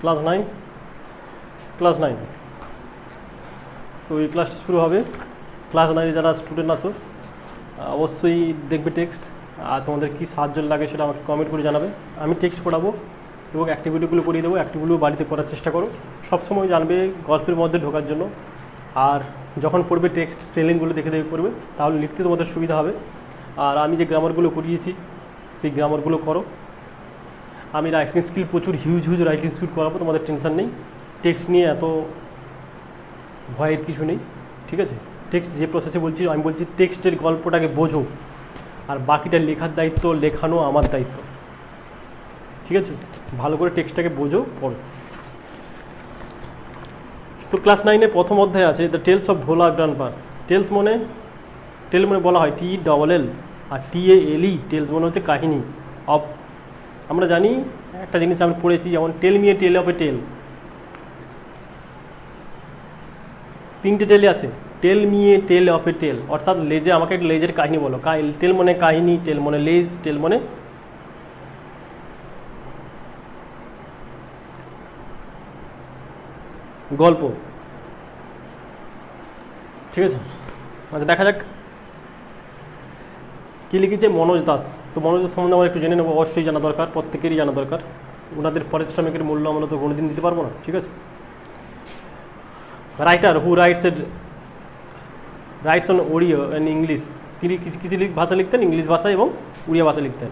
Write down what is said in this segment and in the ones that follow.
Class 9 তো এই ক্লাসটা শুরু হবে। ক্লাস 9 যারা স্টুডেন্ট আছো অবশ্যই দেখবে টেক্সট, আর তোমাদের কী সাহায্য লাগে সেটা আমাকে কমেন্ট করে জানাবে। আমি টেক্সট পড়াবো এবং অ্যাক্টিভিটিগুলো করিয়ে দেবো, অ্যাক্টিভিটিগুলো বাড়িতে করার চেষ্টা করো। সবসময় জানবে গল্পের মধ্যে ঢোকার জন্য। আর যখন পড়বে টেক্সট স্পেলিংগুলো দেখে দেখে পড়বে, তাহলে লিখতে তোমাদের সুবিধা হবে। আর আমি যে গ্রামারগুলো করিয়েছি সেই গ্রামারগুলো করো। আমি রাইটিং স্কিল প্রচুর হিউজ রাইটিং স্কিল করাবো, তোমাদের টেনশন নেই। টেক্সট নিয়ে এত ভয়ের কিছু নেই, ঠিক আছে? টেক্সট যে প্রসেসে বলছি, আমি বলছি টেক্সটের গল্পটাকে বোঝো, আর বাকিটা লেখার দায়িত্ব, লেখানো আমার দায়িত্ব, ঠিক আছে? ভালো করে টেক্সটটাকে বোঝো, পড়ো। তো ক্লাস 9-এ প্রথম অধ্যায় আছে the tales of Bhola grandpa. Tale মানে বলা হয় TELL, আর TALE টেলস মানে হচ্ছে কাহিনী। অফ আমরা জানি একটা জিনিস আমি পড়েছি, যেমন tell me a tell of এ টেল। 3টে টেলে আছে, tell me a tell of এ টেল, অর্থাৎ লেজে আমাকে একটা লেজের কাহিনী বলো। টেল মানে কাহিনী, টেল মানে লেজ, টেল মানে গল্প, ঠিক আছে? আচ্ছা দেখা যাক কী লিখেছে মনোজ দাস। তো মনোজ দাস সম্বন্ধে আমরা একটু জেনে নেবো, অবশ্যই জানা দরকার, প্রত্যেকেরই জানা দরকার। ওনাদের পারিশ্রমিকের মূল্য আমরা তো কোনোদিন দিতে পারবো না, ঠিক আছে? Writer who writes on Odia and English. কিছু ভাষা লিখতেন, ইংলিশ ভাষা এবং উড়িয়া ভাষা লিখতেন।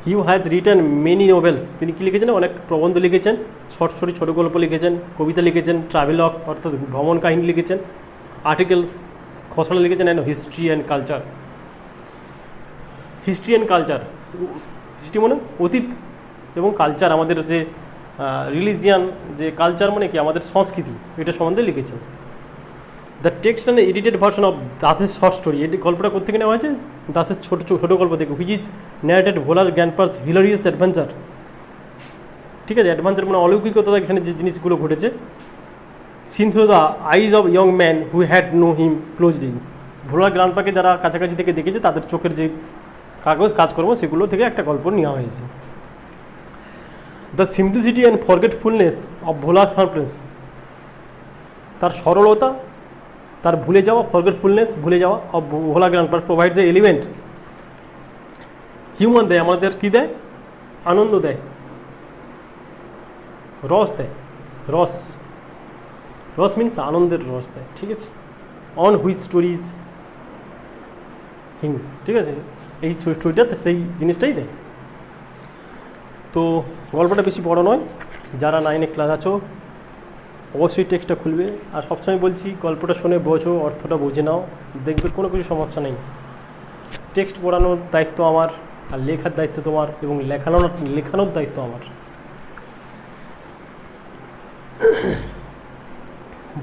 He has return many novels. তিনি কী লিখেছেন? অনেক প্রবন্ধ লিখেছেন, শর্ট স্টোরি, ছোটো গল্প লিখেছেন, কবিতা লিখেছেন, ট্রাভেলগ অর্থাৎ ভ্রমণ কাহিনী লিখেছেন, আর্টিকেলস খসড়া লিখেছেন, and history and culture. History মানে অতীত, এবং কালচার আমাদের যে রিলিজিয়ান, যে কালচার মানে কি আমাদের সংস্কৃতি, এটা সম্বন্ধে লিখেছেন। The text and edited version of দাসের শর্ট স্টোরি। এই গল্পটা কোথেকে নেওয়া হয়েছে? দাসের ছোটো গল্প থেকে। হুইচ ইজ ন্যারেটেড ভোলার গ্র্যান্ডপাস হিলারিয়াস অ্যাডভেঞ্চার, ঠিক আছে? অ্যাডভেঞ্চার মানে অলৌকিকতা, এখানে যে জিনিসগুলো ঘটেছে। Seen through the eyes of young man who had known him closely. ভোলার গ্র্যান্ডপাকে যারা কাছাকাছি থেকে দেখেছে, তাদের চোখের যে কাজকর্ম, সেগুলো থেকে একটা গল্প নেওয়া হয়েছে। The simplicity and forgetfulness of Bhola grandpa's. তার সরলতা, তার ভুলে যাওয়া, ভুলে যাওয়া of Bhola grandpa's provides a element human দেয়, আমাদের কী দেয়? আনন্দ দেয়, রস দেয়। রস মিনস আনন্দের রস দেয়, ঠিক আছে? অন হুইচ স্টোরিজ হিংস, ঠিক আছে? এই স্টোরিটাতে সেই জিনিসটাই দেয়। তো গল্পটা বেশি বড় নয়। যারা 9-এ ক্লাস আছো অবশ্যই টেক্সটটা খুলবে, আর সবসময় বলছি গল্পটা শুনে বোঝো, অর্থটা বুঝে নাও, দেখবে কোনো কিছু সমস্যা নেই। টেক্সট পড়ানোর দায়িত্ব আমার, আর লেখার দায়িত্ব তোমার, এবং লেখানোর দায়িত্ব আমার।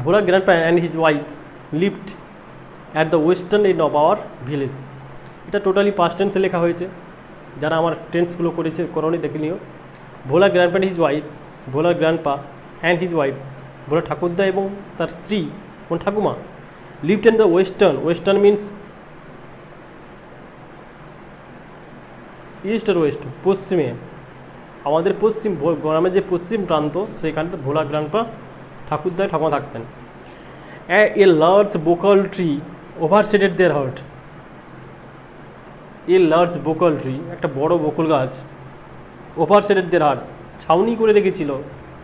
Bhola grandpa and his wife lived at the western end of our village. এটা টোটালি পাস্ট টেন্সে লেখা হয়েছে। যারা আমার টেন্সগুলো করোনি দেখে নিও। Bhola grandpa and his wife, ভোলার grandpa and his wife, Bhola ঠাকুরদা এবং তার স্ত্রী এবং ঠাকুমা, lived in the western means east আর ওয়েস্ট, পশ্চিমে। আমাদের পশ্চিম গ্রামের যে পশ্চিম প্রান্ত, সেখানে ভোলা গ্র্যান্ডপা ঠাকুরদা ঠাকুমা থাকতেন। A large bakul tree overshadowed their hut. A large bakul tree, একটা বড় বকুল গাছ, ওভারশেডেড দেয়ার হার্ট, ছাউনি করে রেখেছিল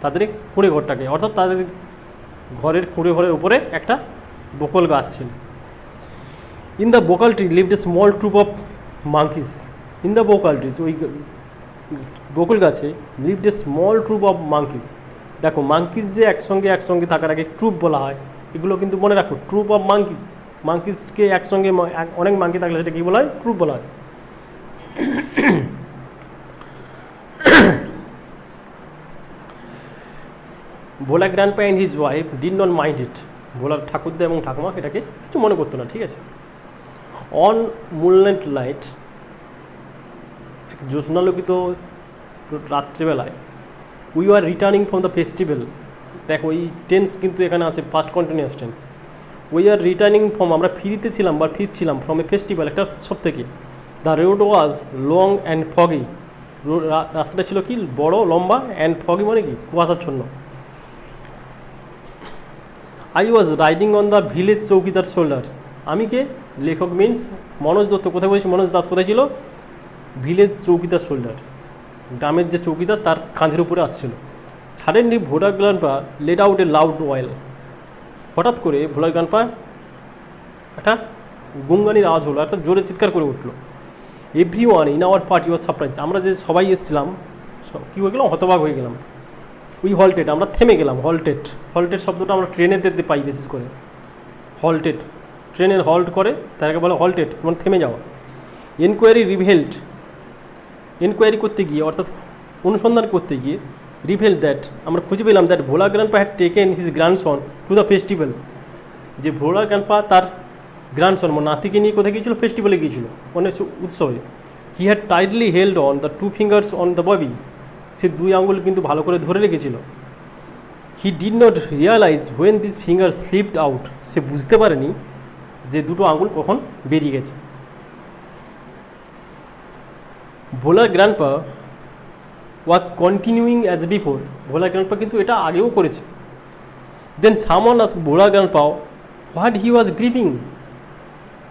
তাদের কুঁড়ে ঘরটাকে, অর্থাৎ তাদের ঘরের কুঁড়ে ঘরের উপরে একটা বকুল গাছ ছিল। In the bakul tree lived a small troop of monkeys. In the bakul trees, ওই বকুল গাছে lived a small troop of monkeys. দেখো মাঙ্কিস যে একসঙ্গে থাকার আগে ট্রুপ বলা হয়, এগুলো কিন্তু মনে রাখো। ট্রুপ অফ মাঙ্কিসকে একসঙ্গে অনেক মাঙ্কি থাকলে সেটা কী বলা হয়? ট্রুপ বলা হয়। Bhola grandpa and his wife did not mind it. ভোলার ঠাকুরদা এবং ঠাকুমা এটাকে কিছু মনে করতো না, ঠিক আছে? অন মুনলাইট লাইট, জ্যোৎস্নালোকিত রাত্রিবেলায়, we are returning from the festival. দেখো এই টেন্স কিন্তু এখানে আছে past continuous tense. We are returning from, আমরা ফিরতেছিলাম বা ফিরছিলাম, ফ্রম এ ফেস্টিভ্যাল, একটা উৎসব থেকে। The road was long and foggy, রাস্তাটা ছিল কি বড় লম্বা অ্যান্ড ফগি মানে কি কুয়াশাচ্ছন্ন। I was riding on the village chowkidar shoulder. আমি কে? লেখক মিন্স মনোজ দত্ত। কোথায় বলছি? মনোজ দাস কোথায় ছিল? ভিলেজ চৌকিদার শোল্ডার, গ্রামের যে চৌকিদার তার কাঁধের উপরে আসছিল। Suddenly Bhola grandpa let out a loud wail. হঠাৎ করে ভোলা গ্রান্ডপা একটা গুঙ্গানির আওয়াজ হলো, একটা জোরে চিৎকার করে উঠলো। Every one in our party was surprise. আমরা যে সবাই এসেছিলাম কী হয়ে গেলাম? হতবাক হয়ে গেলাম। উই হল্টেড, আমরা থেমে গেলাম। হল্টেড, হল্টেড শব্দটা আমরা ট্রেনের দিতে পাই বিশেষ করে। হল্টেড, ট্রেনের হল্ট করে তাকে বলে হল্টেড, মানে থেমে যাওয়া। এনকোয়ারি রিভেলড, এনকোয়ারি করতে গিয়ে অর্থাৎ অনুসন্ধান করতে গিয়ে, রিভেল দ্যাট আমরা খুঁজে পেলাম that Bhola grandpa had taken his grandson to the festival. যে ভোলা গ্র্যান্ডপা তার গ্র্যান্ডসন মানে নাতিকে নিয়ে কোথায় গিয়েছিল? ফেস্টিভ্যালে গিয়েছিল, মানে উৎসবে। He had tightly held on the two fingers on the baby. সে দুই আঙুল কিন্তু ভালো করে ধরে রেখেছিল। He did not realise when this finger slipped out. সে বুঝতে পারেনি যে দুটো আঙুল কখন বেরিয়ে গেছে। ভোলার grandpa was continuing as before. ভোলার গ্র্যান্ডপা কিন্তু এটা আগেও করেছে। Then someone asked Bhola grandpa what he was grieving.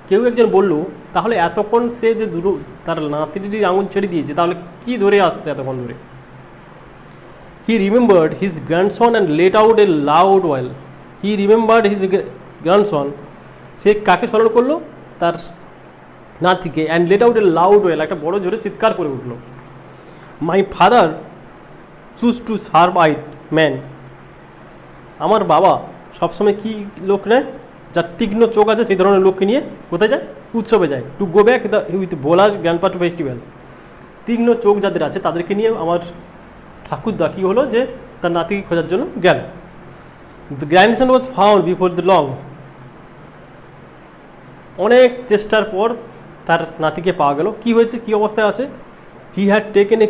কেউ একজন বলল, তাহলে এতক্ষণ সে যে দুটো তার নাতিটির আঙুল ছেড়ে দিয়েছে, তাহলে কী ধরে আসছে এতক্ষণ ধরে? He remembered his grandson and let out a loud wail. He remembered his grandson, সে কাকে স্মরণ করলো? তার নাতিকে। And let out a loud wail, একটা বড় জোরে চিৎকার করে উঠলো। My father chose to serve eight man. আমার বাবা সবসময় কি লোক নেয়? যার তীক্ষ্ণ চোখ আছে সেই ধরনের লোককে নিয়ে কোথায় যায়? উৎসবে যায়। To go back the with Bhola grandpa to festival. তীক্ষ্ণ চোখ যাদের আছে তাদেরকে নিয়ে আমার ঠাকুরদা কী হলো যে তার নাতিকে খোঁজার জন্য গেল। The grandson was found before the long. অনেক চেষ্টার পর তার নাতিকে পাওয়া গেল। কি হয়েছে? কি অবস্থায় আছে? He had taken a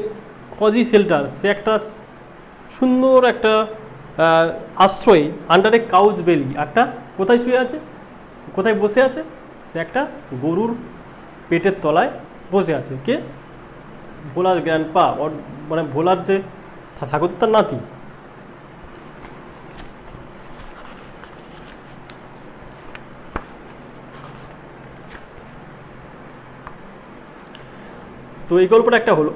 cosy shelter. সে একটা সুন্দর একটা আশ্রয়, আন্ডার এ কাউজ বেলি। একটা কোথায় শুয়ে আছে? কোথায় বসে আছে? সে একটা গরুর পেটের তলায় বসে আছে। কে? ভোলার গ্র্যান্ডপা, মানে ভোলার যে ঠাকুরদার নাতি। তো এই গল্পটা একটা হলো।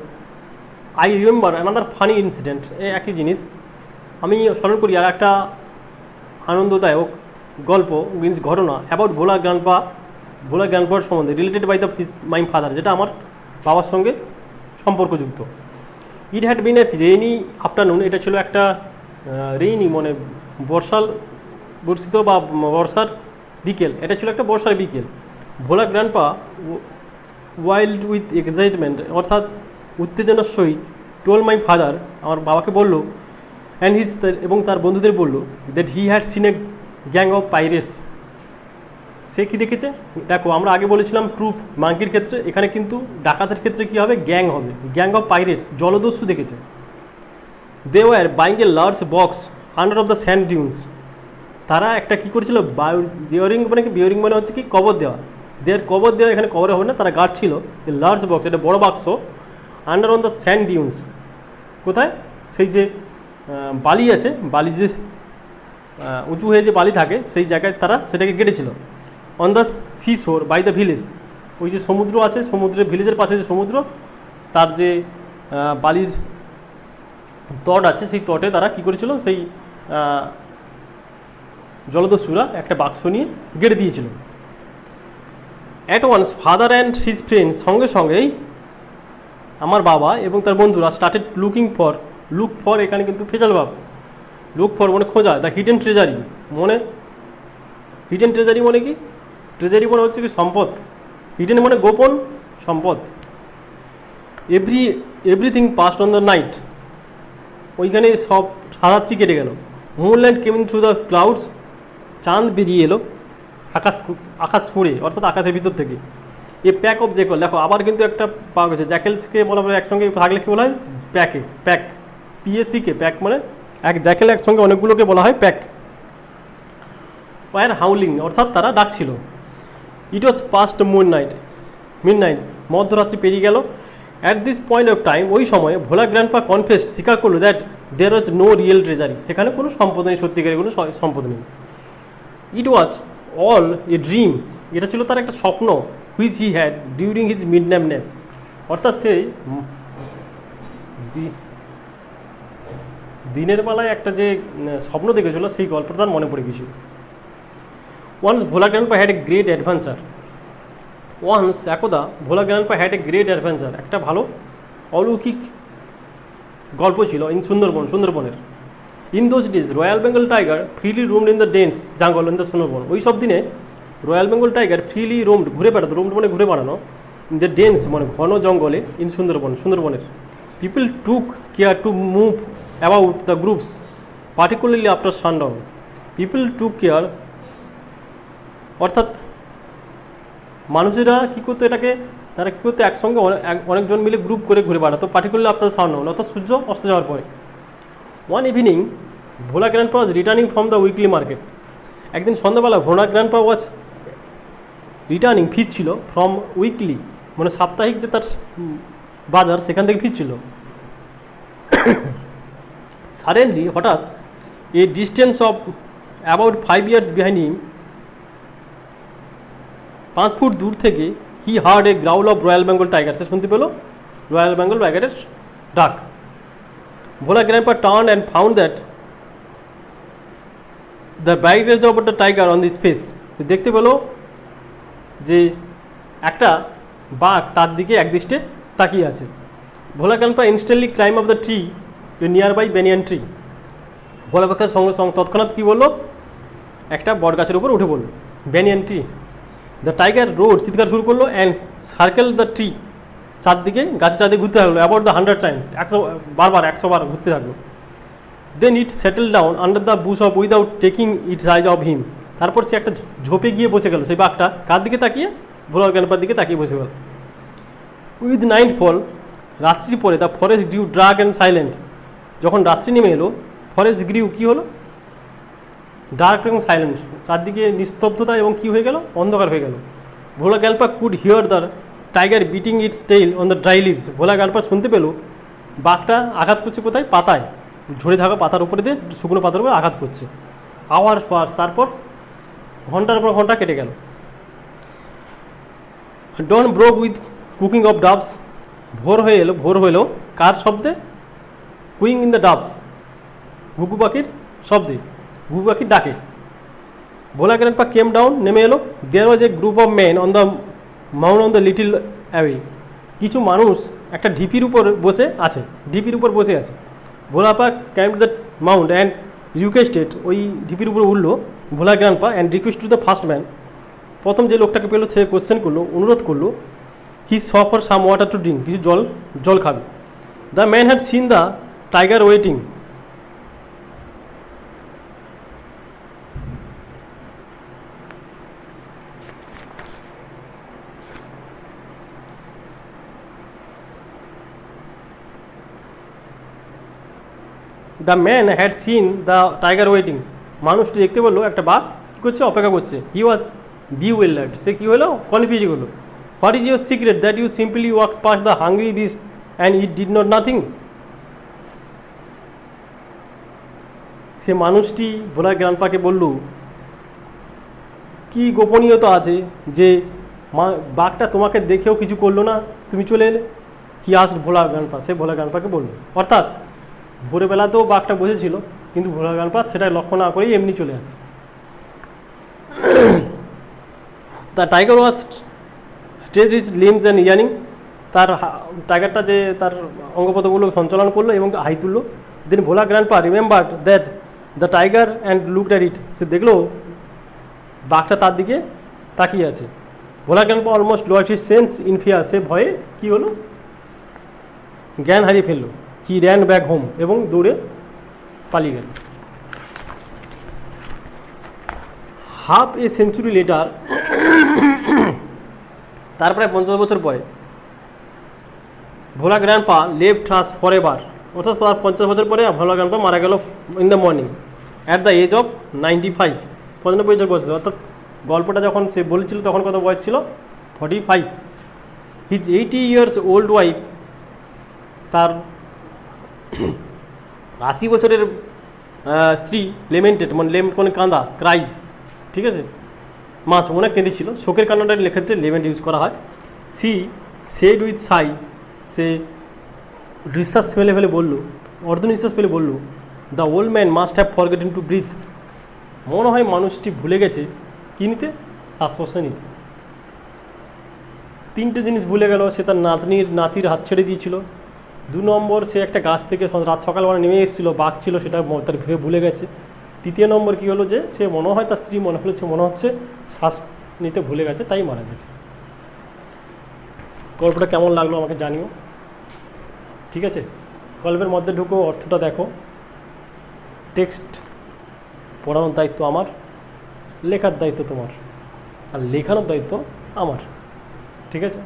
I remember another funny incident. একই জিনিস আমি স্মরণ করি আর একটা আনন্দদায়ক গল্প মিনস ঘটনা অ্যাবাউট ভোলা গ্র্যান্ডপা। ভোলা গ্র্যান্ডপার সম্বন্ধে related by the my father, যেটা আমার বাবার সঙ্গে সম্পর্কযুক্ত। It had been a rainy afternoon. এটা ছিল একটা রেইনি মানে বর্ষিত বা বর্ষার বিকেল। এটা ছিল একটা বর্ষার বিকেল। ভোলা গ্র্যান্ডপা ওয়াইল্ড উইথ এক্সাইটমেন্ট, অর্থাৎ উত্তেজনার সহিত, টোল মাই ফাদার, আমার বাবাকে বললো, অ্যান্ড হিজ, এবং তার বন্ধুদের বললো, that he had seen a gang of pirates. সে কী দেখেছে? দেখো, আমরা আগে বলেছিলাম ট্রুপ মাঙ্কির ক্ষেত্রে, এখানে কিন্তু ডাকাতের ক্ষেত্রে কী হবে? গ্যাং হবে। গ্যাং অফ পাইরেটস, জলদস্যু দেখেছে। They were burying a large box under of the sand dunes. তারা একটা কী করেছিল? বিয়ারিং মানে কি? বিয়ারিং মানে হচ্ছে কি? কবর দেওয়া। দেয়ার কবর দেওয়া, এখানে কবরে হবে না, তারা গার্ড ছিল। লার্জ বক্স, এটা বড় বাক্স, under on the sand dunes. কোথায়? সেই যে বালি আছে, বালি যে উঁচু হয়ে যে বালি থাকে সেই জায়গায় তারা সেটাকে কেটেছিল। On the sea shore by the village, ওই যে সমুদ্র আছে, সমুদ্রের ভিলেজের পাশে যে সমুদ্র, তার যে বালির তট আছে, সেই তটে তারা কী করেছিল? সেই জলদস্যুরা একটা বাক্স নিয়ে গেড়ে দিয়েছিল। At once father and his friend, সঙ্গে সঙ্গেই আমার বাবা এবং তার বন্ধুরা started looking for. Look for এখানে কিন্তু ফেজাল ভাব। লুক ফর মানে খোঁজা, দ্য হিডেন ট্রেজারি। মনে হিডেন ট্রেজারি মানে কি? ট্রেজারি মানে হচ্ছে কি? সম্পদ। হিডেন মানে গোপন সম্পদ। Everything past on the night. ওইখানে সব সারাত্রি কেটে গেল। মুনলাইট কেমিং থ্রু দ্য ক্লাউডস, চাঁদ বেরিয়ে এলো আকাশ ফুঁড়ে, অর্থাৎ আকাশের ভিতর থেকে। এ প্যাক অফ জ্যাকেল, দেখো আবার কিন্তু একটা পাওয়া গেছে। জ্যাকেলসকে বলা হয় একসঙ্গে থাকলে কী বলা হয়? প্যাকে, প্যাক, পিএসিকে প্যাক মানে এক জ্যাকেল, একসঙ্গে অনেকগুলোকে বলা হয় প্যাক। ওয়ার হাউলিং, অর্থাৎ তারা ডাকছিল। It was past midnight, মধ্যরাত্রি পেরিয়ে গেল। At this point of time, ওই সময় ভোলা গ্র্যান্ডপা কনফেসড, স্বীকার করলো that there was no real treasury, সেখানে কোনো সম্পদ নেই, সত্যিকারের কোনো সম্পদ নেই। ইট ওয়াজ অল এ ড্রিম, এটা ছিল তার একটা স্বপ্ন, which he had during his mid night nap, অর্থাৎ সেই দিনের বেলায় একটা যে স্বপ্ন দেখেছিল সেই গল্পটা তার মনে পড়ে গেছিল। Once Bhola grandpa had a great adventure, once একদা Bhola grandpa had a great adventure, একটা ভালো অলৌকিক গল্প ছিল ইন সুন্দরবনের। In those days royal Bengal tiger freely roamed in the dense jungle in the Sundarban, ওই সব দিনে royal Bengal tiger freely roamed, ঘুরে বেড়াতো, রোমড মানে ঘুরে বেড়ানো, ইন দ্য ডেন্স মানে ঘন জঙ্গলে, ইন সুন্দরবনের। People took care to move about the groups particularly after sundown, people took care অর্থাৎ মানুষেরা কী করতো, এটাকে তারা কী করতো, একসঙ্গে অনেকজন মিলে গ্রুপ করে ঘুরে বেড়াতো, পার্টিকুলারলি আফটার সানডাউন অর্থাৎ সূর্য অস্ত যাওয়ার পরে। One evening Bhola grandpa was returning from the weekly market, একদিন সন্ধ্যাবেলা ভোলা গ্র্যান্ডপা ওয়াজ রিটার্নিং, ফিরছিল, ফ্রম উইকলি মানে সাপ্তাহিক যে তার বাজার, সেখান থেকে ফিরছিল। সাডেনলি হঠাৎ a distance of about 5 years behind him, 5 foot দূর থেকে, he heard a growl of royal Bengal tiger, সে শুনতে পেল রয়্যাল বেঙ্গল টাইগারের ডাক। Bhola grandpa turn and found that the barricades of the tiger on this face, দেখতে পেল যে একটা বাঘ তার দিকে একদৃষ্টে তাকিয়ে আছে। Bhola grandpa instantly climb of the tree nearby banyan tree, Bhola পাখির সঙ্গে সঙ্গে তৎক্ষণাৎ কী বললো, একটা বট গাছের উপর উঠে পড়লো, banyan tree. The tiger road, চিৎকার শুরু করলো, অ্যান্ড সার্কেল দ্য ট্রি, চারদিকে গাছের চারদিকে ঘুরতে থাকলো, অ্যাবাউট দ্য 100 times, 100 বার ঘুরতে থাকলো। Then it settle down under the bush of without taking its eyes off him, তারপর সে একটা ঝোপে গিয়ে বসে গেল, সেই বাঘটা কার দিকে তাকিয়ে, ভোলা গ্র্যান্ডপার দিকে তাকিয়ে বসে গেল। উইথ নাইট ফল, রাত্রি পরে, the forest গ্রিউ dark and silent, যখন রাত্রি নেমে এলো, ফরেস্ট গ্রিউ কী হলো, ডার্ক এবং সাইলেন্ট, চারদিকে নিস্তব্ধতা এবং কী হয়ে গেল, অন্ধকার হয়ে গেল। Bhola grandpa could hear the tiger beating its tail on the dry leaves, Bhola grandpa শুনতে পেল বাঘটা আঘাত করছে কোথায়, পাতায়, ঝরে থাকা পাতার উপরে দিয়ে, শুকনো পাতার উপরে আঘাত করছে। আওয়ার পাস, তারপর ঘন্টার পর ঘন্টা কেটে গেল। Dawn broke with cooing of doves, ভোর হয়ে এলো কার শব্দে, কুইং ইন দ্য ডাবস, ঘুঘু পাখির শব্দে, ঘুঘু পাখির ডাকে। ভোলা গ্র্যান্ডপা কেম ডাউন, নেমে এলো। There was a group of men on the mound on the little away, কিছু মানুষ একটা ঢিপির উপর বসে আছে, Bhola pa climbed the mound and requested, ওই ঢিপির উপর উঠলো Bhola grandpa, and request to the first man, প্রথম যে লোকটাকে পেলো সে কোশ্চেন করলো, অনুরোধ করলো, he saw for some water to drink, কিছু জল খাবে। The man had seen the tiger waiting, the man had seen the tiger waiting, মানুষটি দেখতে বললো একটা বাঘ কী করছে, অপেক্ষা করছে। হি ওয়াজ বিউইলার্ড, সে কী হলো, কনফিউজ হলো। What is your secret that you simply walk past the hungry beast and it did not nothing, সে মানুষটি ভোলা গ্র্যান্ডপাকে বলল, কি গোপনীয়তা আছে যে বাঘটা তোমাকে দেখেও কিছু করলো না, তুমি চলে এলে। হি আস্কড ভোলা গ্র্যান্ডপা, সে ভোলা গ্র্যান্ডপাকে বলল, অর্থাৎ ভোরবেলাতেও বাঘটা বসেছিল, কিন্তু ভোলা গ্র্যান্ডপা সেটা লক্ষ্য না করেই এমনি চলে আসছে। The tiger was stretch is limbs and earning, তার টাইগারটা যে তার অঙ্গপ্রত্যঙ্গগুলো সঞ্চালন করলো এবং হাই তুললো। Then Bhola grandpa remembered that the tiger and looked at it, সে দেখলো বাঘটা তার দিকে তাকিয়ে আছে। Bhola grandpa almost lost his sense in fear, সে ভয়ে কী হলো, জ্ঞান হারিয়ে ফেললো। হি র্যান ব্যাক হোম, এবং দৌড়ে পালিয়ে গেল। হাফ এ সেঞ্চুরি লেটার, তার প্রায় 50 বছর পরে, Bhola grandpa left us for ever, অর্থাৎ 50 বছর পরে ভোলা গ্র্যান্ডপা মারা গেল in the morning at the age of 95, 95 বছর বয়সে, অর্থাৎ গল্পটা যখন সে বলেছিল তখন কত বয়স ছিল, 45। হিজ 80 years ওল্ড ওয়াইফ তার 80 বছরের স্ত্রী লেমেন্টেড, মানে কাঁদা, ক্রাই, ঠিক আছে, মাছ মনে কেঁদেছিল, শোকের কান্নাটা লেখার ক্ষেত্রে লেমেন্ট ইউজ করা হয়। সি সেড উইথ সাই, সে নিঃশ্বাস ফেলে ফেলে বললো, নিঃশ্বাস ফেলে বললো, the old man must have forgotten to breathe, মনে হয় মানুষটি ভুলে গেছে কী নিতে, শ্বাস প্রশ্বাস নিতে। 3টে জিনিস ভুলে গেল, সে তার নাতির হাত ছেড়ে দিয়েছিল। 2 নম্বর, সে একটা গাছ থেকে রাত সকালবেলা নেমে এসেছিলো, বাঘ ছিল, সেটা তার ভুলে গেছে। 3 নম্বর কী হলো, যে সে মনে হয় তার স্ত্রী মনে হচ্ছে শ্বাস নিতে ভুলে গেছে, তাই মারা গেছে। গল্পটা কেমন লাগলো আমাকে জানিও, ঠিক আছে। গল্পের মধ্যে ঢুকো, অর্থটা দেখো। টেক্সট পড়ানোর দায়িত্ব আমার, লেখার দায়িত্ব তোমার, আর লেখানোর দায়িত্ব আমার, ঠিক আছে।